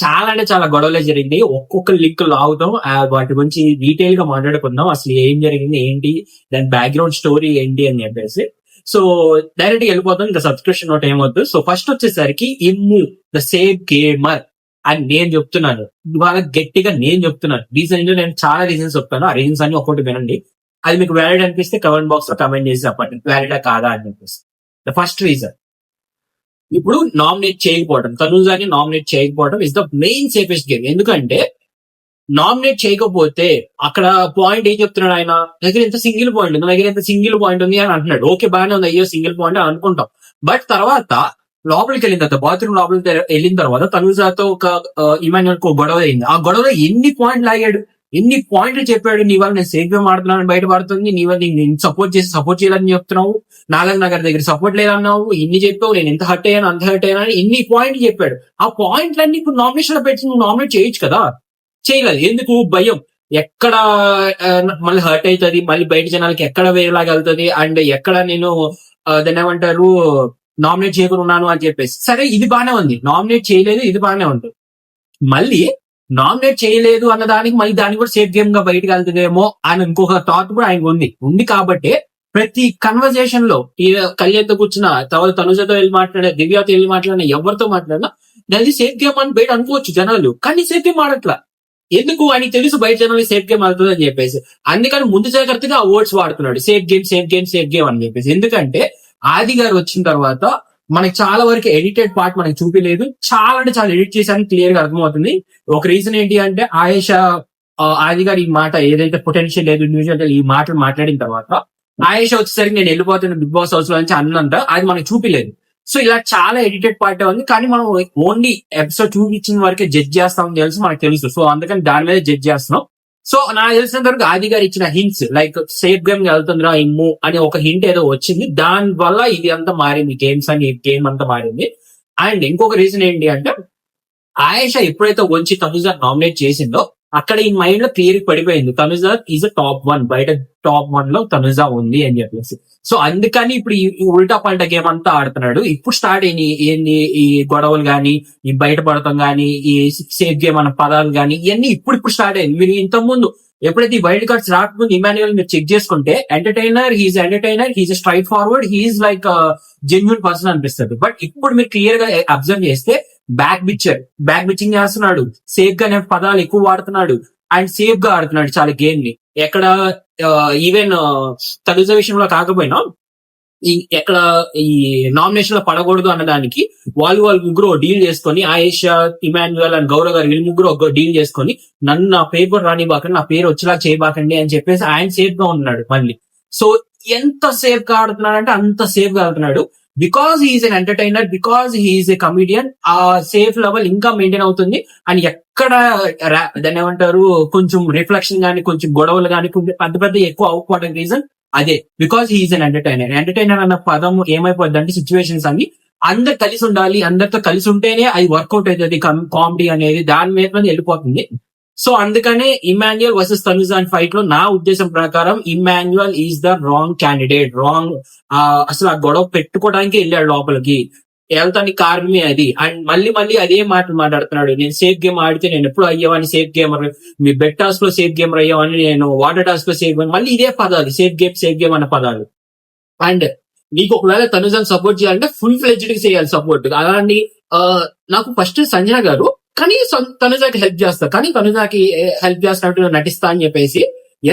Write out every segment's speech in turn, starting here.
చాలా అంటే చాలా గొడవలే జరిగింది. ఒక్కొక్క లింక్ లాగుతాం. వాటి గురించి డీటెయిల్ గా మాట్లాడుకుందాం. అసలు ఏం జరిగింది, ఏంటి, దాని బ్యాక్గ్రౌండ్ స్టోరీ ఏంటి అని చెప్పేసి. సో డైరెక్ట్ గా వెళ్ళిపోతాం. ఇంకా సబ్స్క్రిప్షన్ నోట్ ఏమవుతుంది. సో ఫస్ట్ వచ్చేసరికి ఇమ్ము ద సేఫ్ గేమర్ అని నేను చెప్తున్నాను. ఇవాళ గట్టిగా నేను చెప్తున్నాను. రీజన్ నేను చాలా రీజన్స్ చెప్తాను. ఆ రీజన్స్ అన్ని ఒక్కొక్కటి వినండి. అది మీకు వ్యాలిడ్ అనిపిస్తే కమెంట్ బాక్స్ లో కమెంట్ చేసి చెప్పండి వ్యాలిడా కాదా అని చెప్పేసి. ద ఫస్ట్ రీజన్, ఇప్పుడు నామినేట్ చేయకపోవడం, తనూజాని నామినేట్ చేయకపోవడం is the main safest game. ఎందుకంటే నామినేట్ చేయకపోతే అక్కడ పాయింట్ ఏం చెప్తున్నాడు, ఆయన దగ్గర ఎంత సింగిల్ పాయింట్ ఉంది, దగ్గర ఎంత సింగిల్ పాయింట్ ఉంది అని అంటున్నాడు. ఓకే, బాగానే ఉంది, అయ్యో సింగిల్ పాయింట్ అని అనుకుంటాం. బట్ తర్వాత లోపలికి వెళ్ళిన తర్వాత, బాత్రూమ్ లోపలికి వెళ్ళిన తర్వాత తనూజాతో ఒక ఇమాన్యుయల్ గొడవ అయింది. ఆ గొడవలో ఎన్ని పాయింట్లు లాగాడు, ఎన్ని పాయింట్లు చెప్పాడు. నీ వల్ల నేను సేఫ్ గా ఆడుతున్నాను బయటపడుతుంది, నీ వల్ల నేను సపోర్ట్ చేయాలని చెప్తున్నావు, నాగర్ నగర్ దగ్గర సపోర్ట్ లేదన్నావు, ఇన్ని చెప్పావు, నేను ఎంత హర్ట్ అయ్యాను అంత హర్ట్ అయ్యాను అని ఎన్ని పాయింట్లు చెప్పాడు. ఆ పాయింట్లన్నీ ఇప్పుడు నామినేషన్ లో పెట్టి నువ్వు నామినేట్ చేయొచ్చు కదా, చేయలేదు. ఎందుకు? భయం. ఎక్కడ మళ్ళీ హర్ట్ అవుతుంది, మళ్ళీ బయట జనాలకి ఎక్కడ వేరేలాగా వెళ్తుంది, అండ్ ఎక్కడ నేను దాన్ని ఏమంటారు నామినేట్ చేయకుండా ఉన్నాను అని చెప్పేసి. సరే, ఇది బాగానే ఉంది, నామినేట్ చేయలేదు, ఇది బాగానే ఉంది. మళ్ళీ నామినేట్ చేయలేదు అన్న దానికి మళ్ళీ దాన్ని కూడా సేఫ్ గేమ్ గా బయటకు వెళ్తుందేమో అని ఇంకొక థాట్ కూడా ఆయన ఉంది కాబట్టి ప్రతి కన్వర్జేషన్ లో ఈ కళ్యాణ్తో కూర్చున్న, తనుజతో వెళ్ళి మాట్లాడినా, దివ్యతో వెళ్ళి మాట్లాడినా, ఎవరితో మాట్లాడినా అది సేఫ్ గేమ్ అని బయట అనుకోవచ్చు జనాలు, కానీ సేఫ్ గేమ్ ఆడట్లా. ఎందుకు? అని తెలుసు బయట జనాలు సేఫ్ గేమ్ ఆడుతుంది అని చెప్పేసి. అందుకని ముందు జాగ్రత్తగా ఆ వర్డ్స్ వాడుతున్నాడు, safe game safe game safe game అని చెప్పేసి. ఎందుకంటే ఆది గారు వచ్చిన తర్వాత మనకి చాలా వరకు ఎడిటెడ్ పార్ట్ మనకి చూపించలేదు. చాలా అంటే చాలా ఎడిట్ చేశాను, క్లియర్ గా అర్థమవుతుంది. ఒక రీజన్ ఏంటి అంటే ఆయేషా ఆది గారు ఈ మాట ఏదైతే పొటెన్షియల్ లేదు ఇండివిజువల్ ఈ మాటలు మాట్లాడిన తర్వాత ఆయేషా వచ్చేసరికి నేను వెళ్ళిపోతున్న బిగ్ బాస్ హౌస్ లో నుంచి అన్నంత అది మనకి చూపించలేదు. సో ఇలా చాలా ఎడిటెడ్ పార్ట్ ఉంది, కానీ మనం ఓన్లీ ఎపిసోడ్ చూపించిన వరకే జడ్జ్ చేస్తామని తెలుసు, మనకు తెలుసు. సో అందుకని దాని మీద జడ్జ్ చేస్తున్నాం. సో నాకు తెలిసినంత వరకు ఆది గారు ఇచ్చిన హింట్స్, లైక్ సేఫ్ గేమ్ వెళ్తుందిరా ఇమ్ము అని ఒక హింట్ ఏదో వచ్చింది, దాని వల్ల ఇది అంతా మారింది, గేమ్ అంతా మారింది. అండ్ ఇంకొక రీజన్ ఏంటి అంటే ఆయేషా ఎప్పుడైతే వచ్చి తనుజా నామినేట్ చేసిందో అక్కడ ఈ మైండ్ లో క్లియర్ పడిపోయింది, తనుజా ఈజ్ టాప్ 1, బయట టాప్ 1 లో తనుజా ఉంది అని చెప్పేసి. సో అందుకని ఇప్పుడు ఈ ఉల్టా పల్టా గేమ్ అంతా ఆడుతున్నాడు. ఇప్పుడు స్టార్ట్ ఏంది ఈ గొడవలు గానీ, ఈ బయటపడటం గానీ, ఈ సేఫ్ గేమ్ అన్న పదాలు గానీ, ఇవన్నీ ఇప్పుడు స్టార్ట్ అయింది. మీరు ఇంత ముందు ఎప్పుడైతే ఈ వైల్డ్ కార్డ్స్ రాకముందు ఇమాన్యుయల్ మీరు చెక్ చేసుకుంటే entertainer, he's straight forward, he's like genuine person అనిపిస్తుంది. బట్ ఇప్పుడు మీరు క్లియర్ గా అబ్జర్వ్ చేస్తే బ్యాక్ బిచ్చింగ్ చేస్తున్నాడు, సేఫ్ గా పదాలు ఎక్కువ వాడుతున్నాడు, అండ్ సేఫ్ గా ఆడుతున్నాడు చాలా గేమ్ ని. ఎక్కడ ఈవెన్ తనుజా విషయంలో కాకపోయినా ఎక్కడ ఈ నామినేషన్ లో పడకూడదు అన్నదానికి వాళ్ళు ముగ్గురు డీల్ చేసుకొని, ఆయేషా, ఇమాన్యుయల్ అండ్ గౌరవ్ గారు వీళ్ళు ముగ్గురు డీల్ చేసుకొని నన్ను నా పేరు కూడా రానివ్వకండి, నా పేరు వచ్చేలా చేయబాకండి అని చెప్పేసి ఆయన సేఫ్ గా ఉన్నాడు మళ్ళీ. సో ఎంత సేఫ్ గా ఆడుతున్నాడు అంటే అంత సేఫ్ గా ఆడుతున్నాడు. Because he's an entertainer, because he's a comedian, ఆ సేఫ్ లెవెల్ ఇంకా మెయింటైన్ అవుతుంది. అండ్ ఎక్కడ దాన్ని ఏమంటారు కొంచెం రిఫ్లెక్షన్ గానీ, కొంచెం గొడవలు గానీ, కొంచెం పెద్ద ఎక్కువ అవ్వకపోవడానికి రీజన్ అదే, బికాస్ హీఈస్ ఎన్ ఎంటర్టైనర్ అన్న పదం ఏమైపోద్ది అంటే సిచ్యువేషన్స్ అన్ని అందరు కలిసి ఉండాలి, అందరితో కలిసి ఉంటేనే అది వర్కౌట్ అవుతుంది కామెడీ అనేది, దాని మీద వెళ్ళిపోతుంది. సో అందుకనే ఇమాన్యుయల్ వర్సెస్ తనుజా ఫైట్ లో నా ఉద్దేశం ప్రకారం Emmanuel is the wrong candidate. అసలు ఆ గొడవ పెట్టుకోవడానికి వెళ్ళాడు లోపలికి, వెళ్తానికి కారణమే అది. అండ్ మళ్ళీ అదే మాటలు మాట్లాడుతున్నాడు, నేను సేఫ్ గేమ్ ఆడితే నేను ఎప్పుడు అయ్యేవాడిని సేఫ్ గేమర్, మీ బెట్ టాస్ లో సేఫ్ గేమర్ అయ్యేవాడిని, నేను వాటర్ టాస్ లో సేఫ్ గేమ్, మళ్ళీ ఇదే పదాలు సేఫ్ గేమ్ అన్న పదాలు. అండ్ నీకు ఒకవేళ తనుజాని సపోర్ట్ చేయాలంటే ఫుల్ ఫ్లెడ్జ్డ్ గా చేయాలి సపోర్ట్. అలాంటి నాకు ఫస్ట్ సంజన గారు కానీ తనుజాకి హెల్ప్ చేస్తా, కానీ తనుజాకి హెల్ప్ చేస్తున్నట్టు నటిస్తా అని చెప్పేసి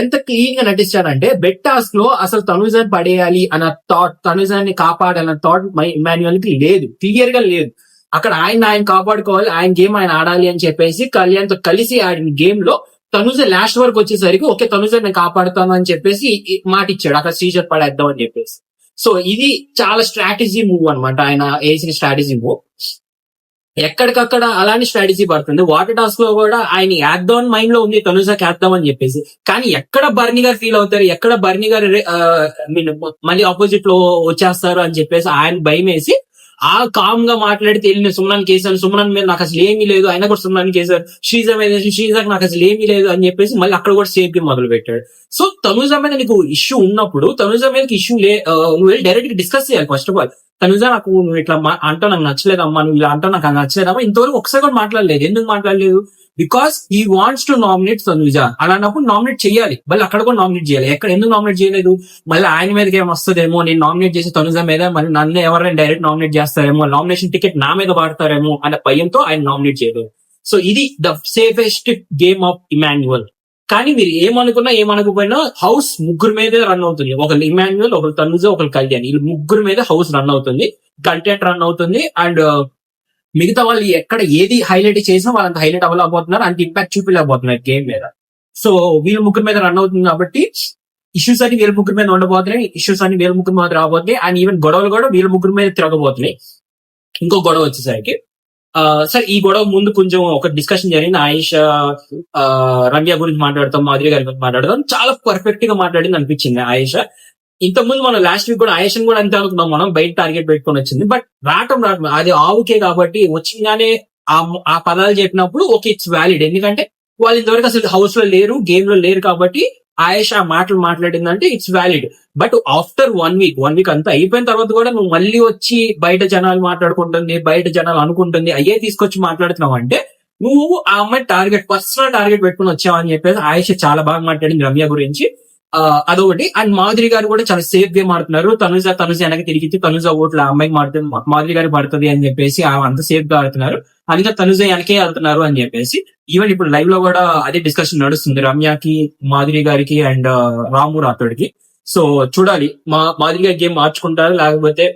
ఎంత క్లీన్ గా నటిస్తాడంటే బెట్ టాస్క్ లో అసలు తనుజాని పడేయాలి అన్న థాట్, తనుజాని కాపాడాలన్న థాట్ ఇమాన్యుయల్ కి లేదు, క్లియర్ గా లేదు. అక్కడ ఆయన కాపాడుకోవాలి, ఆయన గేమ్ ఆయన ఆడాలి అని చెప్పేసి కళ్యాణ్ తో కలిసి ఆడిన గేమ్ లో తనుజ లాస్ట్ వరకు వచ్చేసరికి ఓకే తనుజ నేను కాపాడుతాను అని చెప్పేసి మాట ఇచ్చాడు, అక్కడ శ్రీజర్ పడేద్దాం అని చెప్పేసి. సో ఇది చాలా స్ట్రాటజీ మూవ్ అనమాట, ఆయన వేసిన స్ట్రాటజీ మూవ్. ఎక్కడికక్కడ అలాంటి స్ట్రాటజీ పడుతుంది. వాటర్ టాస్క్ లో కూడా ఆయన యాక్దాన్ మైండ్ లో ఉంది తనుజాకి వేద్దాం అని చెప్పేసి, కానీ ఎక్కడ బర్నీ గారు ఫీల్ అవుతారు, ఎక్కడ బర్నీ గారు మళ్ళీ ఆపోజిట్ లో వచ్చేస్తారు అని చెప్పేసి ఆయన భయం వేసి ఆ కామ్ గా మాట్లాడితే వెళ్ళి సుమనాన్ని కేసాను, సుమనాన్ మీద నాకు అసలు ఏమీ లేదు, ఆయన కూడా సుమనాన్ని కేసారు, శ్రీజ మీద శ్రీజాకి నాకు అసలు ఏమీ లేదు అని చెప్పేసి మళ్ళీ అక్కడ కూడా సేఫ్ గేమ్ మొదలు పెట్టాడు. సో తనుజా మీద నీకు ఇష్యూ ఉన్నప్పుడు తనుజా మీద ఇష్యూ నువ్వు వెళ్ళి డైరెక్ట్ గా డిస్కస్ చేయాలి. ఫస్ట్ ఆఫ్ ఆల్ తనుజ నాకు నువ్వు ఇట్లా అంటా నాకు నచ్చలేదమ్మా, నువ్వు ఇలా అంటా నాకు నచ్చలేదమ్మా, ఇంతవరకు ఒకసారి కూడా మాట్లాడలేదు. ఎందుకు మాట్లాడలేదు? Because he wants to nominate Tanuja. అలాంటప్పుడు నామినేట్ చేయాలి, మళ్ళీ అక్కడ కూడా నామినేట్ చేయాలి. ఎక్కడ ఎందుకు నామినేట్ చేయలేదు? మళ్ళీ ఆయన మీదకి ఏం వస్తుందేమో, నేను నామినేట్ చేసి తనుజ మీద మళ్ళీ నన్ను ఎవరైనా డైరెక్ట్ నామినేట్ చేస్తారేమో, నామినేషన్ టికెట్ నా మీద వాడతారేమో అనే భయంతో ఆయన నామినేట్ చేయలేదు. సో ఇది the safest game of Emmanuel. కానీ మీరు ఏమనుకోపోయినా హౌస్ ముగ్గురు మీదే రన్ అవుతుంది. ఒకరు ఇమాన్యువల్, ఒకరు తనుజ, ఒకరు కళ్యాణ్. వీళ్ళు ముగ్గురు మీద హౌస్ రన్ అవుతుంది, కంటెంట్ రన్ అవుతుంది. అండ్ మిగతా వాళ్ళు ఎక్కడ ఏది హైలైట్ చేసినా వాళ్ళంత హైలైట్ అవ్వలేకపోతున్నారు, అంత ఇంపాక్ట్ చూపించలేకపోతున్నారు గేమ్ మీద. సో వీళ్ళ ముగ్గురు మీద రన్ అవుతుంది కాబట్టి ఇష్యూస్ అన్ని వీళ్ళ ముగ్గురు మీద ఉండబోతున్నాయి, ఇష్యూస్ అన్ని వీళ్ళ ముగ్గురు మీద రాబోతున్నాయి. అండ్ ఈవెన్ గొడవలు కూడా వీళ్ళ ముగ్గురు మీద తిరగబోతున్నాయి. ఇంకో గొడవ వచ్చేసరికి సరే, ఈ గొడవ ముందు కొంచెం ఒక డిస్కషన్ జరిగింది. ఆయేష రమ్య గురించి మాట్లాడతాం, మాధురి గారి గురించి మాట్లాడతాం. చాలా పర్ఫెక్ట్ గా మాట్లాడింది అనిపించింది ఆయేష. ఇంతకుముందు మనం లాస్ట్ వీక్ కూడా ఆయేషన్ కూడా అంతే అనుకున్నాం, మనం బయట టార్గెట్ పెట్టుకొని వచ్చింది. బట్ రావటం అది ఆవుకే కాబట్టి వచ్చింగానే ఆ పదాలు చెప్పినప్పుడు ఓకే, ఇట్స్ వ్యాలిడ్. ఎందుకంటే వాళ్ళు ఇంతవరకు అసలు హౌస్ లో లేరు, గేమ్ లో లేరు కాబట్టి ఆయేష ఆ మాటలు మాట్లాడిందంటే it's valid. But after one week అంతా అయిపోయిన తర్వాత కూడా నువ్వు మళ్ళీ వచ్చి బయట జనాలు మాట్లాడుకుంటుంది, బయట జనాలు అనుకుంటుంది, అయ్యే తీసుకొచ్చి మాట్లాడుతున్నావు అంటే నువ్వు ఆ అమ్మాయి పర్సనల్ టార్గెట్ పెట్టుకుని వచ్చావని చెప్పేసి ఆయేష చాలా బాగా మాట్లాడింది రమ్య గురించి. అదొకటి. అండ్ మాధురి గారు కూడా చాలా సేఫ్ గా మారుతున్నారు. తనుజ వెనక తిరిగి తనుజ ఓట్లు ఆ అమ్మాయికి మారుతుంది, మాధురి గారికి పడుతుంది అని చెప్పేసి అంత సేఫ్ గా ఆడుతున్నారు. అందుకే తనుజ వెనకే వెళ్తున్నారు అని చెప్పేసి ఈవెన్ ఇప్పుడు లైవ్ లో కూడా అదే డిస్కషన్ నడుస్తుంది, రమ్యకి, మాధురి గారికి అండ్ రాము రాథోడ్కి. సో చూడాలి మాధురి గారి గేమ్ మార్చుకుంటారు, లేకపోతే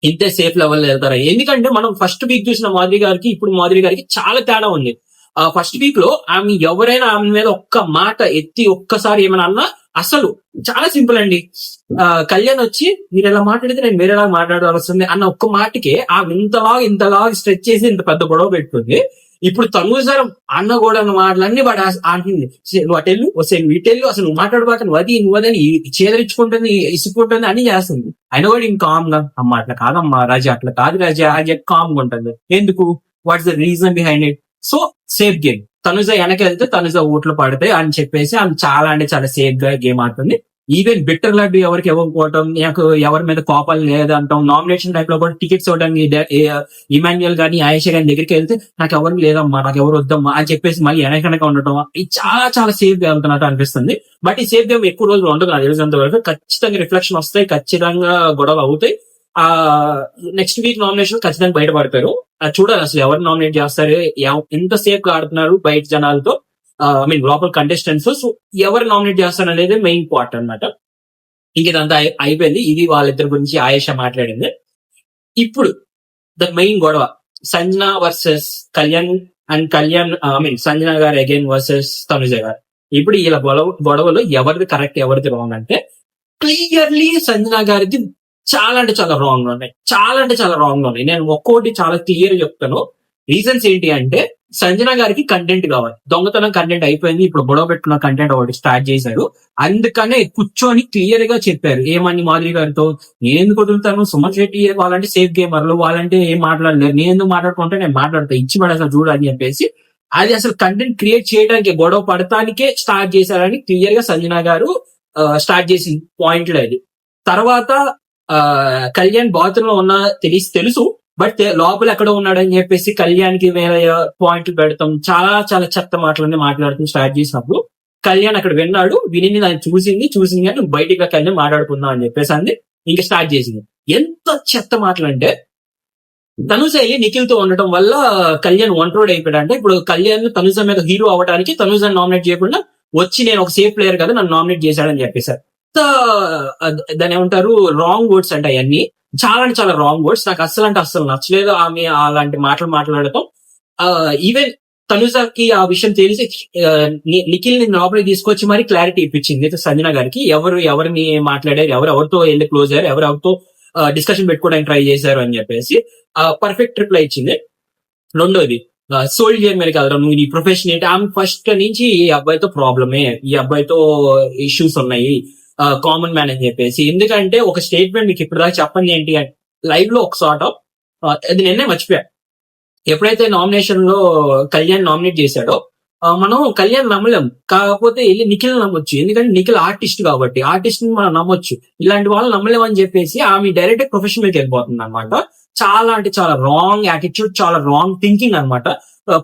ఇంతే సేఫ్ లెవెల్ వెళ్తారా. ఎందుకంటే మనం ఫస్ట్ వీక్ చూసిన మాధురి గారికి ఇప్పుడు మాధురి గారికి చాలా తేడా ఉంది. ఫస్ట్ వీక్ లో ఎవరైనా ఆమె మీద ఒక్క మాట ఎత్తి ఒక్కసారి ఏమైనా అన్నా అసలు చాలా సింపుల్ అండి. కళ్యాణ్ వచ్చి మీరు ఎలా మాట్లాడితే నేను వేరేలా మాట్లాడాల్సి వస్తుంది అన్న ఒక్క మాటకే ఆమె ఇంతలా స్ట్రెచ్ చేసి ఇంత పెద్ద గొడవ పెట్టుకుంది. ఇప్పుడు తనుజ అన్న కూడా మాటలన్నీ వాడు అంటుంది, నువ్వు అటెళ్ళు వస్తే నువ్వు ఇటెళ్ళు, అసలు నువ్వు మాట్లాడబాక, నువ్వు అదని చేదరించుకుంటుంది, ఇసుకుంటుంది, అన్ని చేస్తుంది. అయినా కూడా ఇంకా కామ్ గా అమ్మ అట్లా కాదమ్మా రాజా, అట్లా కాదు రాజా అని కామ్ గా ఉంటుంది. ఎందుకు? What's the reason behind it? So safe game. Tanuja వెనకెళ్తే తనుజ ఓట్లు పడతాయి అని చెప్పేసి ఆమె చాలా అంటే చాలా సేఫ్ గా గేమ్ ఆడుతుంది. ఈవెన్ బిట్టర్ లడ్డు ఎవరికి ఇవ్వకపోవటం, నాకు ఎవరి మీద కోపాలు లేదంటాం, నామినేషన్ టైప్ లో కూడా టికెట్స్ ఇవ్వడానికి ఇమాన్యుయల్ గానీ ఆయేష గాని దగ్గరికి వెళ్తే నాకు ఎవరికి లేదమ్మా, నాకు ఎవరు వద్దమ్మా అని చెప్పేసి మళ్ళీ వెనక ఉండటం, ఇది చాలా చాలా సేఫ్ గా వెళ్తున్నట్టు అనిపిస్తుంది. బట్ ఈ సేఫ్ గేమ్ ఎక్కువ రోజులు ఉండదు నాకు తెలిసినంత వరకు. ఖచ్చితంగా రిఫ్లెక్షన్ వస్తాయి, ఖచ్చితంగా గొడవలు అవుతాయి. నెక్స్ట్ వీక్ నామినేషన్ ఖచ్చితంగా బయటపడతారు. చూడాలి అసలు ఎవరు నామినేట్ చేస్తారు, ఎంత సేఫ్ గా ఆడుతున్నారు బయట జనాలతో, లోపల కంటెస్టెంట్స్. సో ఎవరు నామినేట్ చేస్తారు అనేది మెయిన్ పార్ట్ అనమాట. ఇంక ఇదంతా అయిపోయింది. ఇది వాళ్ళిద్దరి గురించి ఆయేష మాట్లాడింది. ఇప్పుడు ద మెయిన్ గొడవ సంజన వర్సెస్ కళ్యాణ్ అండ్ సంజన గారు అగైన్ వర్సెస్ తనుజ గారు. ఇప్పుడు ఇలా గొడవలో ఎవరిది కరెక్ట్ ఎవరిది రాంగ్ అంటే క్లియర్లీ సంజన గారిది చాలా అంటే చాలా రాంగ్ ఉన్నాయి. నేను ఒక్కోటి చాలా క్లియర్ చెప్తాను. రీజన్స్ ఏంటి అంటే సంజన గారికి కంటెంట్ కావాలి, దొంగతనం కంటెంట్ అయిపోయింది, ఇప్పుడు గొడవ పెట్టుకున్న కంటెంట్ ఒకటి స్టార్ట్ చేశారు. అందుకనే కూర్చొని క్లియర్ గా చెప్పారు ఏమని మాధురి గారితో, నేను ఎందుకు వదులుతాను, సుమన్ శెట్టి వాళ్ళంటే సేఫ్ గేమర్లు, వాళ్ళంటే ఏం మాట్లాడలేరు, నేను ఎందుకు మాట్లాడుకుంటే నేను మాట్లాడతా, ఇచ్చి పడేసా చూడని చెప్పేసి అది అసలు కంటెంట్ క్రియేట్ చేయడానికి గొడవ పడటానికే స్టార్ట్ చేశారని క్లియర్ గా సంజన గారు స్టార్ట్ చేసిన పాయింట్లు అది. తర్వాత కళ్యాణ్ బాత్రూమ్ లో ఉన్న తెలుసు, బట్ లోపల ఎక్కడ ఉన్నాడని చెప్పేసి కళ్యాణ్ కి వేరే పాయింట్లు పెడతాం, చాలా చాలా చెత్త మాటలన్నీ మాట్లాడుతూ స్టార్ట్ చేసినప్పుడు కళ్యాణ్ అక్కడ విన్నాడు, విని దాన్ని చూసింది కానీ నువ్వు బయటికి కళ్యాణ్ మాట్లాడుకుందాం అని చెప్పేసి అంది. ఇంకా స్టార్ట్ చేసింది. ఎంత చెత్త మాటలు అంటే తనుజ నిఖిల్ తో ఉండటం వల్ల కళ్యాణ్ ఒంటరోడ్ అయిపోయాడు. అంటే ఇప్పుడు కళ్యాణ్ తనుజ మీద హీరో అవ్వడానికి తనుజని నామినేట్ చేయకుండా వచ్చి నేను ఒక సేఫ్ ప్లేయర్ కదా నన్ను నామినేట్ చేశాడని చెప్పేశారు. దాని ఏమంటారు, రాంగ్ వర్డ్స్ అంటే అవన్నీ చాలా అంటే చాలా రాంగ్ వర్డ్స్. నాకు అస్సలు నచ్చలేదు ఆమె అలాంటి మాటలు మాట్లాడటం. ఈవెన్ తనుజకి ఆ విషయం తెలిసి నిఖిల్ ని లోపలికి తీసుకొచ్చి మరి క్లారిటీ ఇప్పించింది సంజన గారికి, ఎవరిని మాట్లాడారు, ఎవరితో వెళ్ళి క్లోజ్ అయ్యారు, ఎవరితో డిస్కషన్ పెట్టుకోవడానికి ట్రై చేశారు అని చెప్పేసి పర్ఫెక్ట్ రిప్లై ఇచ్చింది. రెండోది సోల్జర్ మీద కదరా నువ్వు నీ ప్రొఫెషన్ ఏంటి, ఆమె ఫస్ట్ నుంచి ఈ అబ్బాయితో ప్రాబ్లమే, ఈ అబ్బాయితో ఇష్యూస్ ఉన్నాయి, కామన్ మ్యాన్ అని చెప్పేసి. ఎందుకంటే ఒక స్టేట్మెంట్ మీకు ఇప్పుడు దాకా చెప్పండి ఏంటి అంటే లైవ్ లో ఒక సార్ట్ ఆఫ్ అది నిన్నే మర్చిపోయా. ఎప్పుడైతే నామినేషన్ లో కళ్యాణ్ నామినేట్ చేశాడో మనం కళ్యాణ్ నమ్మలేం. కాకపోతే వెళ్ళి నిఖిల్ నమ్మొచ్చు. ఎందుకంటే నిఖిల్ ఆర్టిస్ట్ కాబట్టి, ఆర్టిస్ట్ ని మనం నమ్మొచ్చు. ఇలాంటి వాళ్ళు నమ్మలేం అని చెప్పేసి ఆమె డైరెక్ట్ ప్రొఫెషన్ మీదకి వెళ్ళిపోతుంది అనమాట. చాలా అంటే చాలా రాంగ్ యాటిట్యూడ్, చాలా రాంగ్ థింకింగ్ అనమాట.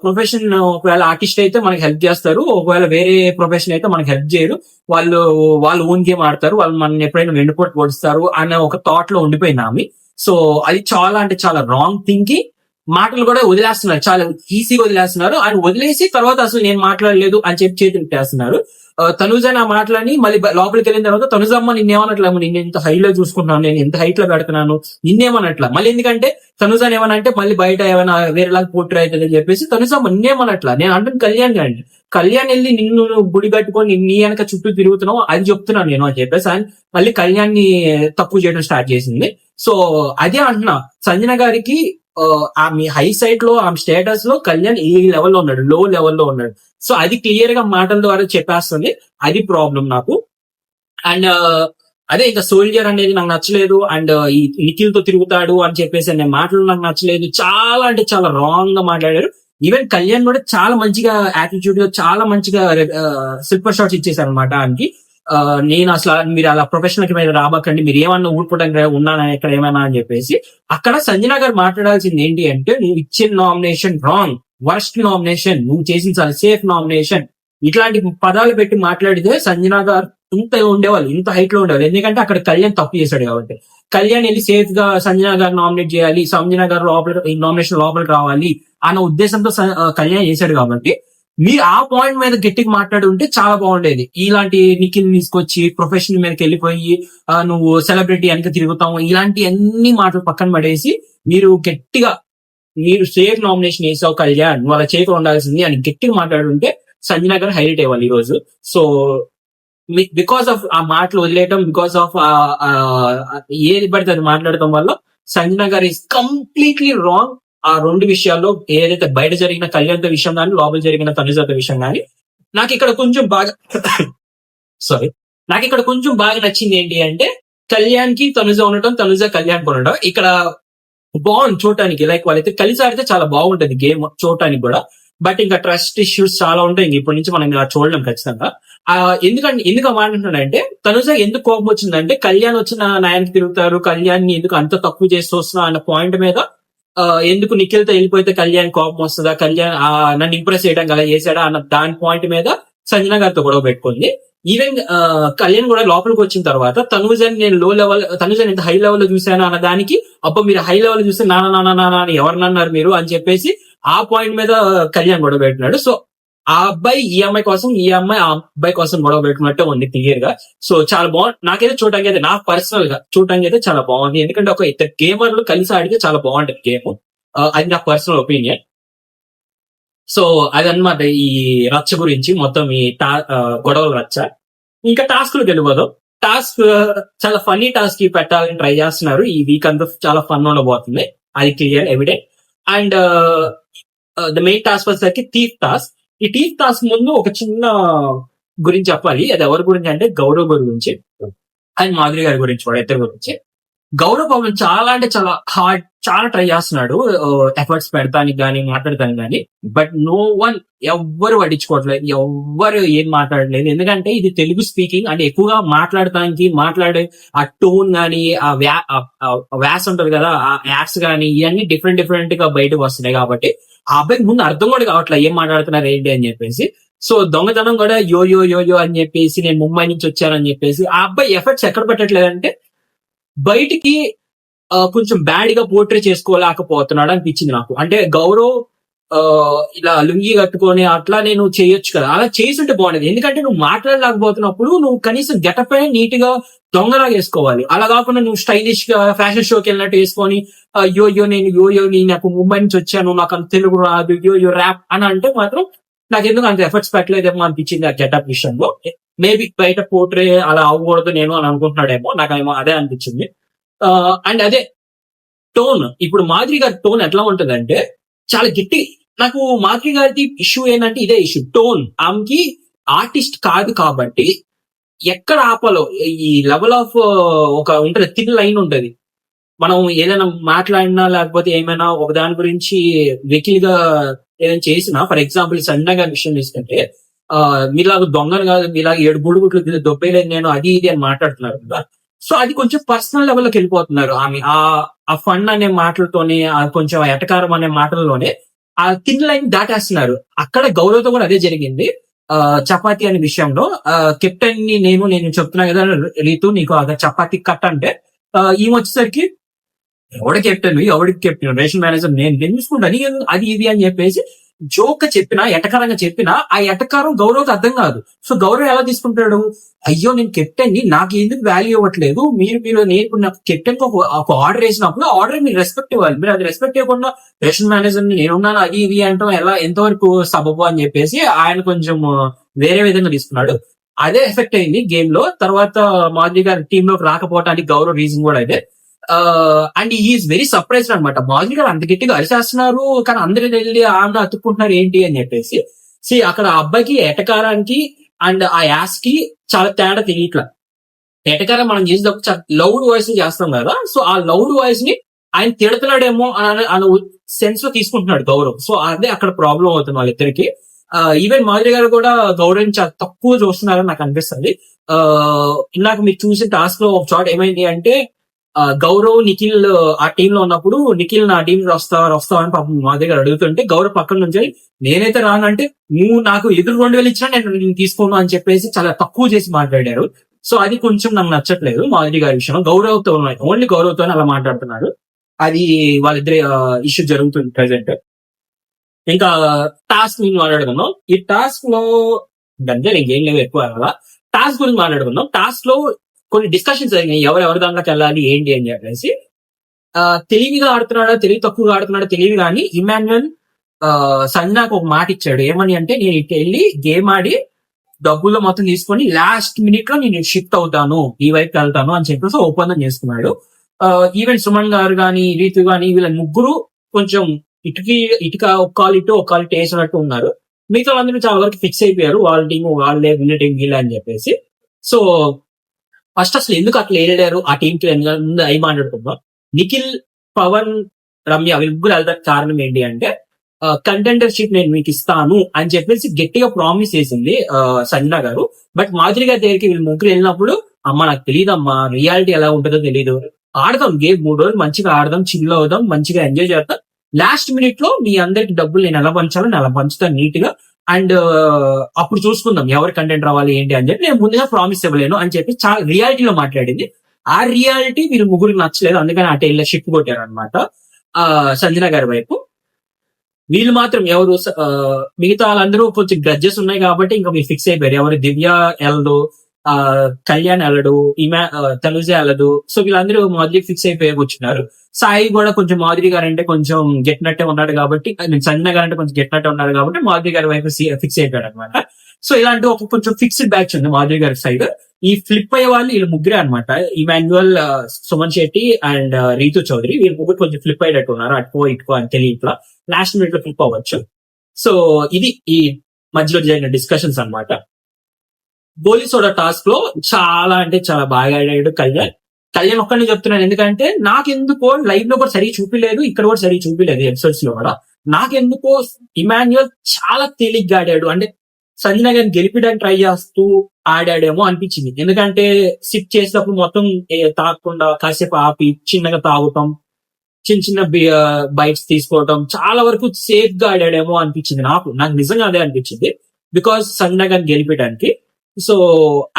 ప్రొఫెషన్ ఒకవేళ ఆర్టిస్ట్ అయితే మనకి హెల్ప్ చేస్తారు, ఒకవేళ వేరే ప్రొఫెషన్ అయితే మనకి హెల్ప్ చేయరు. వాళ్ళు ఓన్ గేమ్ ఆడతారు, వాళ్ళు మనం ఎప్పుడైనా వెండిపోటు పొడుస్తారు అనే ఒక థాట్ లో ఉండిపోయింది ఆమె. సో అది చాలా అంటే చాలా రాంగ్ థింకింగ్. మాటలు కూడా వదిలేస్తున్నారు, చాలా ఈజీగా వదిలేస్తున్నారు. ఆయన వదిలేసి తర్వాత అసలు నేను మాట్లాడలేదు అని చెప్పి చేతులు పెట్టేస్తున్నారు. తనుజ నా మాటలని మళ్ళీ లోపలికి వెళ్ళిన తర్వాత తనుజమ్మ నిన్నేమనట్లమ్మ, నేను ఇంత హైట్ లో చూసుకుంటున్నాను, నేను ఎంత హైట్ లో పెడుతున్నాను, నిన్నేమనట్లా. మళ్ళీ ఎందుకంటే తనుజాని ఏమనంటే మళ్ళీ బయట ఏమైనా వేరేలాగా పోట్రే అవుతుంది అని చెప్పేసి తనుజమ్మ నిన్నేమనట్లా. నేను అంటున్న కళ్యాణ్ గారిని, కళ్యాణ్ వెళ్ళి నిన్ను గుడి కట్టుకొని నీ వెనక చుట్టూ తిరుగుతున్నావు అది చెప్తున్నాను నేను అని చెప్పేసి ఆయన మళ్ళీ కళ్యాణ్ ని తక్కువ చేయడం స్టార్ట్ చేసింది. సో అదే అంటున్నా, సంజన గారికి ఆమె హై సైట్ లో, ఆమె స్టేటస్ లో కళ్యాణ్ ఈ లెవెల్లో ఉన్నాడు, లో లెవెల్లో ఉన్నాడు. సో అది క్లియర్ గా మాటల ద్వారా చెప్పేస్తుంది. అది ప్రాబ్లం నాకు. అండ్ అదే ఇంకా సోల్జర్ అనేది నాకు నచ్చలేదు. అండ్ ఈ నిఖిల్ తో తిరుగుతాడు అని చెప్పేసి అనే మాటలు నాకు నచ్చలేదు. చాలా అంటే చాలా రాంగ్ గా మాట్లాడారు. ఈవెన్ కళ్యాణ్ కూడా చాలా మంచిగా యాటిట్యూడ్ గా, చాలా మంచిగా సూపర్ షాట్స్ ఇచ్చేసారు అనమాట ఆయనకి. నేను అసలు మీరు అలా ప్రొఫెషనల్ కి మీద రాబకండి, మీరు ఏమన్నా ఊరుకోవడానికి ఉన్నానా ఇక్కడ ఏమైనా అని చెప్పేసి. అక్కడ సంజన గారు మాట్లాడాల్సింది ఏంటి అంటే, నువ్వు ఇచ్చిన నామినేషన్ రాంగ్, వర్స్ట్ నామినేషన్, నువ్వు చేసిన చాలా సేఫ్ నామినేషన్, ఇట్లాంటి పదాలు పెట్టి మాట్లాడితే సంజన గారు ఇంత ఉండేవాళ్ళు, ఇంత హైట్ లో ఉండేవాళ్ళు. ఎందుకంటే అక్కడ కళ్యాణ్ తప్పు చేశాడు కాబట్టి. కళ్యాణ్ వెళ్ళి సేఫ్ గా సంజన గారు నామినేట్ చేయాలి, సంజన గారు లోపల ఈ నామినేషన్ లోపలికి రావాలి అన్న ఉద్దేశంతో కళ్యాణ్ చేశాడు కాబట్టి మీరు ఆ పాయింట్ మీద గట్టిగా మాట్లాడి ఉంటే చాలా బాగుండేది. ఇలాంటి నిఖిల్ తీసుకొచ్చి ప్రొఫెషన్ మీదకి వెళ్ళిపోయి నువ్వు సెలబ్రిటీ వెనక తిరుగుతావు, ఇలాంటి అన్ని మాటలు పక్కన పడేసి మీరు గట్టిగా, మీరు సేఫ్ నామినేషన్ వేసావు కళ్యాణ్, నువ్వు అలా చేయకుండా ఉండాల్సింది అని గట్టిగా మాట్లాడుంటే సంజన గారు హైలైట్ అయ్యాలి ఈ రోజు. సో బికాస్ ఆఫ్ ఆ మాటలు వదిలేయటం, బికాస్ ఆఫ్ ఏది పడితే అది మాట్లాడటం వల్ల సంజన గారు ఇస్ కంప్లీట్లీ రాంగ్. ఆ రెండు విషయాల్లో, ఏదైతే బయట జరిగిన కళ్యాణ్ విషయం కానీ, లోపల జరిగిన తనుజ విషయం కానీ, నాకు ఇక్కడ కొంచెం బాగా సారీ నాకు ఇక్కడ కొంచెం బాగా నచ్చింది ఏంటి అంటే, కళ్యాణ్ కి తనుజ ఉండటం, తనుజ కళ్యాణ్ ఉండటం ఇక్కడ బాగుంది చూడటానికి. లైక్ వాళ్ళైతే కలిసి ఆడితే చాలా బాగుంటది గేమ్ చూడటానికి కూడా. బట్ ఇంకా ట్రస్ట్ ఇష్యూస్ చాలా ఉంటాయి ఇప్పటి నుంచి మనం ఇలా చూడలేం ఖచ్చితంగా. ఎందుకు మాట్లాడుతున్నానంటే, తనుజ ఎందుకు కోపం వచ్చిందంటే, కళ్యాణ్ వచ్చిన నాయనకి తిరుగుతారు, కళ్యాణ్ ని ఎందుకు అంత తక్కువ చేసి వస్తున్నా అన్న పాయింట్ మీద, ఎందుకు నిఖిల్ తో వెళ్ళిపోతే కళ్యాణ్ కోపం వస్తుందా, కళ్యాణ్ నన్ను ఇంప్రెస్ చేయడం అలా చేశాడా అన్న దాని పాయింట్ మీద సంజన గారితో గొడవ పెట్టుకుంది. ఈవెన్ కళ్యాణ్ కూడా లోపలికి వచ్చిన తర్వాత తనుజని నేను లో లెవెల్, తనుజని ఎంత హై లెవెల్ లో చూశాను అన్న దానికి, అబ్బా మీరు హై లెవెల్ చూస్తే నాన్న అని ఎవరినన్నారు మీరు అని చెప్పేసి ఆ పాయింట్ మీద కళ్యాణ్ గొడవ పెట్టినాడు. సో ఆ అబ్బాయి ఈ అమ్మాయి కోసం, ఈ అమ్మాయి ఆ అబ్బాయి కోసం గొడవ పెట్టుకున్నట్టే ఉంది క్లియర్ గా. సో చాలా బాగుంది. నాకైతే చూడటానికి అయితే, నా పర్సనల్ గా చూడటానికి అయితే చాలా బాగుంది. ఎందుకంటే ఒక ఇద్దరు గేమర్లు కలిసి ఆడితే చాలా బాగుంటది గేమ్. అది నా పర్సనల్ ఒపీనియన్. సో అదనమాట ఈ రచ్చ గురించి, మొత్తం ఈ గొడవల రచ్చ. ఇంకా టాస్క్ లకు వెళ్ళిపోదాం. టాస్క్ చాలా ఫన్నీ టాస్క్ పెట్టాలని ట్రై చేస్తున్నారు. ఈ వీక్ అంతా చాలా ఫన్ ఉండబోతుంది, అది clear evident. And the main task వచ్చేసరికి థీఫ్ టాస్క్. ఈ టీఫ్ టాస్క్ ముందు ఒక చిన్న గురించి చెప్పాలి. అది ఎవరి గురించి అంటే గౌరవ్ గురించి అండ్ మాధురి గారి గురించి, కూడా ఇద్దరు గురించి. గౌరవ్ పాపం చాలా అంటే చాలా హార్డ్, చాలా ట్రై చేస్తున్నాడు ఎఫర్ట్స్ పెడతానికి కానీ, మాట్లాడటానికి కానీ. బట్ నో వన్, ఎవ్వరు పట్టించుకోవట్లేదు, ఎవ్వరు ఏం మాట్లాడలేదు. ఎందుకంటే ఇది తెలుగు స్పీకింగ్ అంటే ఎక్కువగా మాట్లాడటానికి, మాట్లాడే ఆ టోన్ కానీ, ఆ వ్యాస్ ఉంటుంది కదా, ఆ యాక్స్ కానీ, ఇవన్నీ డిఫరెంట్ డిఫరెంట్ గా బయటకు వస్తున్నాయి. కాబట్టి ఆ అబ్బాయికి ముందు అర్థం కూడా కావట్లేదు ఏం మాట్లాడుతున్నారు ఏంటి అని చెప్పేసి. సో దొంగతనం కూడా యో యో యో యో అని చెప్పేసి, నేను ముంబై నుంచి వచ్చానని చెప్పేసి ఆ అబ్బాయి ఎఫర్ట్స్ ఎక్కడ పెట్టట్లేదంటే, బయటికి కొంచెం బ్యాడ్ గా పోర్ట్రే చేసుకోలేకపోతున్నాడు అనిపించింది నాకు. అంటే గౌరవ్ ఇలా లుంగి కట్టుకొని అట్లా నేను చేయొచ్చు కదా, అలా చేస్తుంటే బాగుండేది. ఎందుకంటే నువ్వు మాట్లాడలేకపోతున్నప్పుడు నువ్వు కనీసం గెటప్ అయినా నీట్ గా దొంగలా వేసుకోవాలి. అలా కాకుండా నువ్వు స్టైలిష్ గా ఫ్యాషన్ షోకి వెళ్ళినట్టు వేసుకొని నేను నాకు ముంబై నుంచి వచ్చాను, నాకు అంత తెలుగు రాదు, యో ర్యాప్ అని అంటే మాత్రం నాకు ఎందుకు అంత ఎఫర్ట్స్ పెట్టలేదేమో అనిపించింది ఆ గెటప్ విషయంలో. మేబీ బయట పోర్ట్రే అలా అవ్వకూడదు నేను అని అనుకుంటున్నాడేమో, నాకేమో అదే అనిపించింది. అండ్ అదే టోన్, ఇప్పుడు మాధురి గారి టోన్ ఎట్లా ఉంటుందంటే చాలా గట్టి. నాకు మాధురి గారి ఇష్యూ ఏంటంటే ఇదే ఇష్యూ, టోన్. ఆమెకి ఆర్టిస్ట్ కాదు కాబట్టి ఎక్కడ ఆపాలో, ఈ లెవెల్ ఆఫ్ ఒక ఉంటది, థిన్ లైన్ ఉంటది. మనం ఏదైనా మాట్లాడినా లేకపోతే ఏమైనా ఒక దాని గురించి వెకిలిగా ఏదైనా చేసినా, ఫర్ ఎగ్జాంపుల్ సంజన గారి విషయం తీసుకుంటే మీలాగా దొంగలు కాదు, మీలాగా 7 గుడుగుట్లు దొబ్బేలేదు నేను, అది ఇది అని మాట్లాడుతున్నారు కదా. సో అది కొంచెం పర్సనల్ లెవెల్లోకి వెళ్ళిపోతున్నారు. ఆమె ఆ ఫన్ అనే మాటలతోనే, కొంచెం ఎటకారం అనే మాటలలోనే ఆ థిన్ లైన్ దాటేస్తున్నారు. అక్కడ గౌరవ్తో కూడా అదే జరిగింది. చపాతి అనే విషయంలో కెప్టెన్ ని నేను చెప్తున్నా కదా రీతు, నీకు ఆ చపాతి కట్ అంటే ఈమె వచ్చేసరికి ఎవడికి కెప్టెన్ రేషన్ మేనేజర్ నేను చూసుకుంటాను అది ఇది అని చెప్పేసి జోక్ చెప్పినా, ఎటకారంగా చెప్పినా ఆ ఎటకారం గౌరవ్కి అర్థం కాదు. సో గౌరవ్ ఎలా తీసుకుంటాడు, అయ్యో నేను కెప్టెన్ ని, నాకు ఎందుకు వాల్యూ ఇవ్వట్లేదు, మీరు నేను కెప్టెన్ కి ఒక ఆర్డర్ వేసినప్పుడు ఆర్డర్ మీరు రెస్పెక్ట్ ఇవ్వాలి, మీరు అది రెస్పెక్ట్ ఇవ్వకుండా రేషన్ మేనేజర్ ని నేనున్నాను అది ఇది అంటాం ఎంతవరకు సబబు అని చెప్పేసి ఆయన కొంచెం వేరే విధంగా తీసుకున్నాడు. అదే ఎఫెక్ట్ అయింది గేమ్ లో. తర్వాత మాధురి గారి టీమ్ లోకి రాకపోవడానికి గౌరవ్ రీజన్ కూడా అదే. అండ్ ఈజ్ వెరీ సర్ప్రైజ్డ్ అనమాట. మాధురి గారు అంత గట్టిగా అరిచేస్తున్నారు కానీ అందరూ వెళ్ళి ఆంధ్ర అతుక్కుంటున్నారు ఏంటి అని చెప్పేసి. అక్కడ ఆ అబ్బాయికి ఎటకారానికి అండ్ ఆ యాస్ కి చాలా తేడా తెలియట్లా. ఎటకారం మనం చేసేటప్పుడు చాలా లౌడ్ వాయిస్ చేస్తాం కదా, సో ఆ లౌడ్ వాయిస్ ని ఆయన తిడుతున్నాడేమో అనే సెన్స్ లో తీసుకుంటున్నాడు గౌరవ్. సో అదే అక్కడ ప్రాబ్లం అవుతుంది వాళ్ళిద్దరికి. ఈవెన్ మాధురి గారు కూడా గౌరవ్ చాలా తక్కువ చూస్తున్నారని నాకు అనిపిస్తుంది. ఇందాక మీరు చూసిన టాస్క్ లో ఒక చోట ఏమైంది అంటే, గౌరవ్ నిఖిల్ ఆ టీమ్ లో ఉన్నప్పుడు నిఖిల్ నా టీం వస్తావా అని పాపం మాధురి గారు అడుగుతుంటే గౌరవ్ పక్కన నుంచి నేనైతే రానంటే నువ్వు నాకు ఎదురు 2,000 ఇచ్చినా నేను తీసుకోను అని చెప్పేసి చాలా తక్కువ చేసి మాట్లాడారు. సో అది కొంచెం నాకు నచ్చట్లేదు మాధురి గారి విషయంలో. గౌరవ్తో ఓన్లీ గౌరవ్తోనే అలా మాట్లాడుతున్నారు. అది వాళ్ళిద్దరి ఇష్యూ జరుగుతుంది ప్రెసెంట్. ఇంకా టాస్క్ గురించి మాట్లాడుకుందాం. ఈ టాస్క్ లో గంజలు ఇంకేం లేవు ఎక్కువ. టాస్క్ గురించి మాట్లాడుకుందాం. టాస్క్ లో కొన్ని డిస్కషన్స్ జరిగినాయి, ఎవరెవరి దాంట్లోకి వెళ్ళాలి ఏంటి అని చెప్పేసి. తెలివిగా ఆడుతున్నాడా తెలివి తక్కువగా ఆడుతున్నాడా తెలివి కానీ ఇమాన్యుయల్ సంజనాకు ఒక మాట ఇచ్చాడు. ఏమని అంటే, నేను ఇటు వెళ్ళి గేమ్ ఆడి డబ్బుల్లో మొత్తం తీసుకొని లాస్ట్ మినిట్ లో నేను షిఫ్ట్ అవుతాను, ఈ వైపు వెళ్తాను అని చెప్పేసి ఒప్పందం చేసుకున్నాడు. ఈవెన్ సుమన్ గారు కానీ రీతు కానీ వీళ్ళ ముగ్గురు కొంచెం ఇటుక ఒక కాలు ఇటు ఒక కాలు వేసినట్టు ఉన్నారు. మిగతా వాళ్ళందరూ చాలా వరకు ఫిక్స్ అయిపోయారు, వాళ్ళ టీం వాళ్ళే వీళ్ళ టీం వీళ్ళే అని చెప్పేసి. సో ఫస్ట్ అసలు ఎందుకు అట్లా వెళ్ళారు ఆ టీంకి అయి మాట్లాడుకుందాం. నిఖిల్, పవన్, రమ్య వీళ్ళు ముగ్గురు వెళ్ళడానికి కారణం ఏంటి అంటే, కంటెండర్షిప్ నేను మీకు ఇస్తాను అని చెప్పేసి గట్టిగా ప్రామిస్ చేసింది సంజన గారు. బట్ మాధురి గారి దగ్గరికి వీళ్ళు ముగ్గురు వెళ్ళినప్పుడు, అమ్మ నాకు తెలియదమ్మా రియాలిటీ ఎలా ఉంటుందో తెలియదు, ఆడదాం గేమ్ 3 రోజులు మంచిగా ఆడదాం, చిల్ అవుదాం, మంచిగా ఎంజాయ్ చేద్దాం, లాస్ట్ మినిట్ లో మీ అందరికి డబ్బులు నేను ఎలా పంచాలో నేను అలా పంచుతాను నీట్ గా, అండ్ అప్పుడు చూసుకుందాం ఎవరు కంటెంట్ రావాలి ఏంటి అని చెప్పి నేను ముందుగా ప్రామిస్ ఇవ్వలేను అని చెప్పి చాలా రియాలిటీలో మాట్లాడింది. ఆ రియాలిటీ వీళ్ళు ముగ్గురికి నచ్చలేదు, అందుకని అటు వెళ్ళి షిప్ కొట్టారు అనమాట సంజన గారి వైపు. వీళ్ళు మాత్రం ఎవరు మిగతా వాళ్ళందరూ కొంచెం గ్రడ్జెస్ ఉన్నాయి కాబట్టి ఇంకా మీరు ఫిక్స్ అయిపోయారు, ఎవరు దివ్య వెళ్ళదు, కళ్యాణ్ వెళ్ళడు, తనుజ వెళ్ళదు. సో వీళ్ళందరూ మాధురికి ఫిక్స్ అయిపోయి కూర్చున్నారు. సాయి కూడా కొంచెం మాధురి గారు అంటే కొంచెం గెట్టినట్టే ఉన్నాడు కాబట్టి, సంజన గారు అంటే కొంచెం గెట్టినట్టే ఉన్నాడు కాబట్టి మాధురి గారి వైపు ఫిక్స్ అయిపోయాడు అనమాట. సో ఇలాంటి ఒక కొంచెం ఫిక్స్డ్ బ్యాచ్ ఉంది మాధురి గారి సైడ్. ఈ ఫ్లిప్ అయ్యే వాళ్ళు వీళ్ళు ముగ్గురే అనమాట, ఇమాన్యుయల్, సుమన్ శెట్టి అండ్ రీతు చౌదరి. వీళ్ళు ముగ్గురు కొంచెం ఫ్లిప్ అయ్యేటట్టు ఉన్నారు, అటుకో ఇటుకో అని తెలియట్లా, లాస్ట్ మినిట్ లో ఫ్లిప్ అవ్వచ్చు. సో ఇది ఈ మధ్యలో జరిగిన డిస్కషన్స్ అనమాట. గోలీ సోడా టాస్క్ లో చాలా అంటే చాలా బాగా ఆడాడు కళ్యాణ్ ఒక్కడిని చెప్తున్నాను, ఎందుకంటే నాకెందుకో లైవ్ లో కూడా సరిగ్గా చూపిలేదు, ఇక్కడ కూడా సరిగ్గా చూపిలేదు ఎపిసోడ్స్ లో కూడా. నాకెందుకో ఇమాన్యుయల్ చాలా తేలిగ్గా ఆడాడు, అంటే సంజన గారిని గెలిపడానికి ట్రై చేస్తూ ఆడాడేమో అనిపించింది. ఎందుకంటే సిట్ చేసేటప్పుడు మొత్తం తాగకుండా కాసేపు ఆపి చిన్నగా తాగుతాం, చిన్న చిన్న బైట్స్ తీసుకోవటం, చాలా వరకు సేఫ్ గా ఆడాడేమో అనిపించింది నాకు నిజంగా అదే అనిపించింది, బికాస్ సంజన గారిని గెలిపడానికి. సో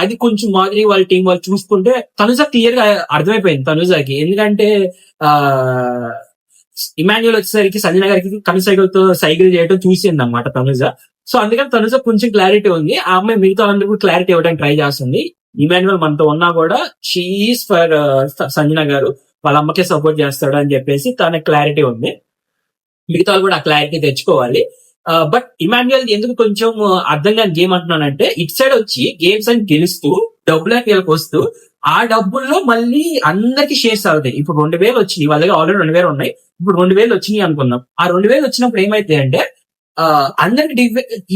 అది కొంచెం మాదిరి వాళ్ళ టీం వాళ్ళు చూసుకుంటే తనుజ క్లియర్ గా అర్థమైపోయింది తనుజకి, ఎందుకంటే ఇమాన్యుయల్ వచ్చేసరికి సంజన గారికి సైకిల్ చేయడం చూసింది అనమాట తనుజ. సో అందుకని తనుజ కొంచెం క్లారిటీ ఉంది, ఆ అమ్మాయి మిగతా అందరూ క్లారిటీ ఇవ్వడానికి ట్రై చేస్తుంది. ఇమాన్యుయల్ మనతో ఉన్నా కూడా షీఈస్ ఫర్ సంజన గారు, వాళ్ళ అమ్మకే సపోర్ట్ చేస్తాడు అని చెప్పేసి తనకి క్లారిటీ ఉంది. మిగతా కూడా ఆ క్లారిటీ తెచ్చుకోవాలి. బట్ ఇమాన్యుయల్ ఎందుకు కొంచెం అర్థం కాని గేమ్ అంటున్నానంటే, ఇటు సైడ్ వచ్చి గేమ్స్ అని గెలుస్తూ డబ్బులకి వీళ్ళకి వస్తూ ఆ డబ్బుల్లో మళ్ళీ అందరికి షేర్స్ అవుతాయి. ఇప్పుడు 2,000 వచ్చినాయి వాళ్ళ దగ్గర, ఆల్రెడీ 2,000 ఉన్నాయి, ఇప్పుడు 2,000 వచ్చినాయి అనుకుందాం. ఆ 2,000 వచ్చినప్పుడు ఏమైతే అంటే అందరికి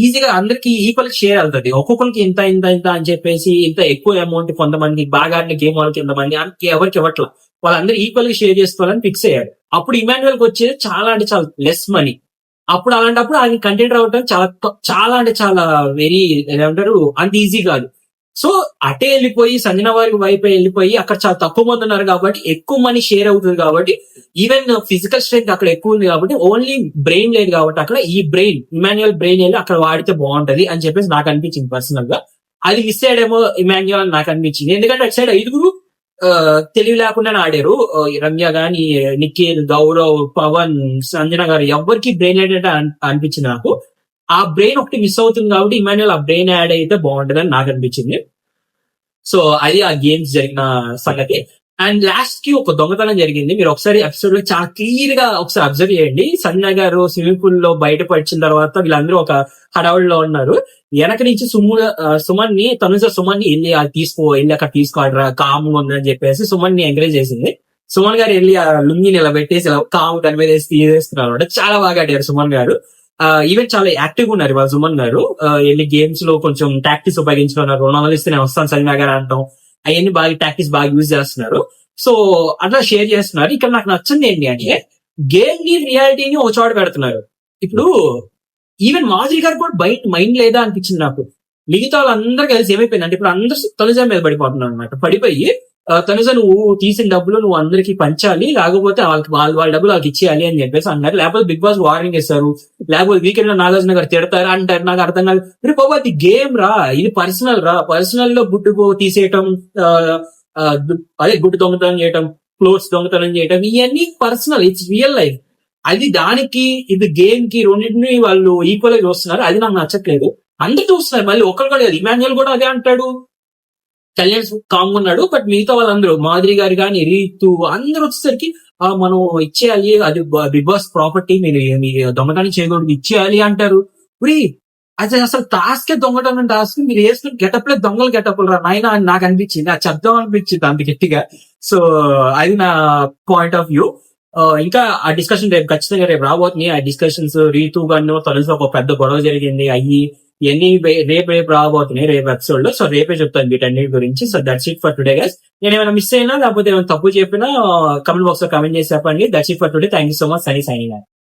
ఈజీగా అందరికి ఈక్వల్ షేర్ అవుతుంది. ఒక్కొక్కరికి ఇంత ఇంత ఇంత అని చెప్పేసి ఇంత ఎక్కువ అమౌంట్ కొంతమంది బాగా గేమ్ వాళ్ళకి ఇంతమంది ఎవరికి ఇవ్వట్లా. వాళ్ళందరూ ఈక్వల్ గా షేర్ చేసుకోవాలని ఫిక్స్ అయ్యారు. అప్పుడు ఇమాన్యుయల్ కి వచ్చేది చాలా అంటే చాలా లెస్ మనీ. అప్పుడు అలాంటప్పుడు ఆయన కంటెంట్ రావడం చాలా అంటే చాలా వెరీ ఏమంటారు అంత ఈజీ కాదు. సో అటే వెళ్ళిపోయి సంజన వారి వైపు వెళ్ళిపోయి అక్కడ చాలా తక్కువ మంది ఉన్నారు కాబట్టి ఎక్కువ మనీ షేర్ అవుతుంది కాబట్టి ఈవెన్ ఫిజికల్ స్ట్రెంత్ అక్కడ ఎక్కువ ఉంది కాబట్టి ఓన్లీ బ్రెయిన్ లేదు కాబట్టి అక్కడ ఈ బ్రెయిన్ ఇమాన్యుయల్ బ్రెయిన్ వెళ్ళి అక్కడ వాడితే బాగుంటది అని చెప్పేసి నాకు అనిపించింది పర్సనల్ గా. అది మిస్ అయ్యాడేమో ఇమాన్యుయల్ అని నాకు అనిపించింది. ఎందుకంటే అటు సైడ్ 5 తెలివి లేకుండానే ఆడారు. రమ్య గాని, నిఖిల్, గౌరవ్, పవన్, సంజన గారు ఎవరికి బ్రెయిన్ యాడ్ అనిపించింది నాకు. ఆ బ్రెయిన్ ఒకటి మిస్ అవుతుంది కాబట్టి ఇమాన్యుయల్ ఆ బ్రెయిన్ యాడ్ అయితే బాగుంటదని నాకు అనిపించింది. సో అది ఆ గేమ్స్ జరిగిన సంగతి. అండ్ లాస్ట్ కి ఒక దొంగతనం జరిగింది. మీరు ఒకసారి ఎపిసోడ్ లో చాలా క్లియర్ గా ఒకసారి అబ్జర్వ్ చేయండి. సంజన గారు స్విమ్మింగ్ పూల్ లో బయటకు వచ్చిన తర్వాత వీళ్ళందరూ ఒక హడావుడిలో ఉన్నారు. వెనక నుంచి సుమన్ ని వెళ్ళి వెళ్ళి అక్కడ తీసుకోడరా కామ్ ఉందని చెప్పేసి సుమన్ ని ఎంకరేజ్ చేసింది. సుమన్ గారు వెళ్ళి ఆ లుంగిని ఇలా పెట్టేసి ఇలా కామ్ దాని మీద వేసి తీసేస్తున్నారు అనమాట. చాలా బాగా ఆడారు సుమన్ గారు. ఈవెన్ చాలా యాక్టివ్ గా ఉన్నారు ఇవాళ సుమన్ గారు. వెళ్ళి గేమ్స్ లో కొంచెం టాక్టిక్స్ ఉపయోగించుకున్నారు. 200 ఇస్తే నేను వస్తాను సంజన గారు అంటాం, అవన్నీ బాగా టాక్టిక్స్ బాగా యూజ్ చేస్తున్నారు. సో అట్లా షేర్ చేస్తున్నారు. ఇక్కడ నాకు నచ్చింది ఏంటి అంటే గేమ్ ని రియాలిటీని ఒక చోట పెడుతున్నారు. ఇప్పుడు ఈవెన్ మాధురి గారు కూడా బయట మైండ్ లేదా అనిపించింది నాకు. మిగతా వాళ్ళందరూ కలిసి ఏమైపోయింది అంటే ఇప్పుడు అందరూ తనుజ మీద పడిపోతున్నారు అనమాట. పడిపోయి తనుజ నువ్వు తీసిన డబ్బులు నువ్వు అందరికి పంచాలి, లేకపోతే వాళ్ళ డబ్బులు వాళ్ళకి ఇచ్చేయాలి అని చెప్పేసి అన్నారు. లేకపోతే బిగ్ బాస్ వార్నింగ్ ఇస్తారు, లేకపోతే వీకెండ్ లో నాగార్జున గారు తిడతారు అంటారు. నాకు అర్థం కాదు. రే బాబా అది గేమ్ రా, ఇది పర్సనల్ రా. పర్సనల్ లో గుడ్డు తీసేయటం, అదే గుడ్డు దొంగతనం చేయటం, క్లోత్స్ దొంగతనం చేయటం, ఇవన్నీ పర్సనల్. It's real life. అది దానికి ఇది గేమ్ కి రెండింటిని వాళ్ళు ఈక్వల్ గా చూస్తున్నారు. అది నాకు నచ్చట్లేదు. అందరు చూస్తున్నారు. మళ్ళీ ఒకరు కూడా లేదు. ఇమాన్యుయల్ కూడా అదే అంటాడు. కళ్యాణ్ కామ్ ఉన్నాడు. బట్ మిగతా వాళ్ళందరూ మాధురి గారు కానీ, రీతు అందరూ వచ్చేసరికి మనం ఇచ్చేయాలి, అది బిగ్ బాస్ ప్రాపర్టీ, మీరు దొంగతనం చేయకూడదు, ఇచ్చేయాలి అంటారు. అది అసలు టాస్క్ దొంగతనం టాస్క్. మీరు వేసుకుని గెటప్ లేదు, దొంగలు గెటప్ రా నాయన అని నాకు అనిపించింది. అది చెప్దాం అనిపించింది అంత గట్టిగా. సో అది నా పాయింట్ ఆఫ్ వ్యూ. ఇంకా ఆ డిస్కషన్ రేపు ఖచ్చితంగా రేపు రాబోతుంది. ఆ డిస్కషన్స్ రీతు గాను తొలసి ఒక పెద్ద గొడవ జరిగింది, అయ్యి ఇవన్నీ రేపు రాబోతున్నాయి రేపు ఎపిసోడ్ లో. సో రేపే చెప్తాను వీటన్నిటి గురించి. So that's it for today guys. నేను ఏమైనా మిస్ అయినా లేకపోతే ఏమైనా తప్పు చెప్పినా కమెంట్ బాక్స్ లో కమెంట్ చేసి చెప్పండి. That's it for today. Thank you so much. Signing.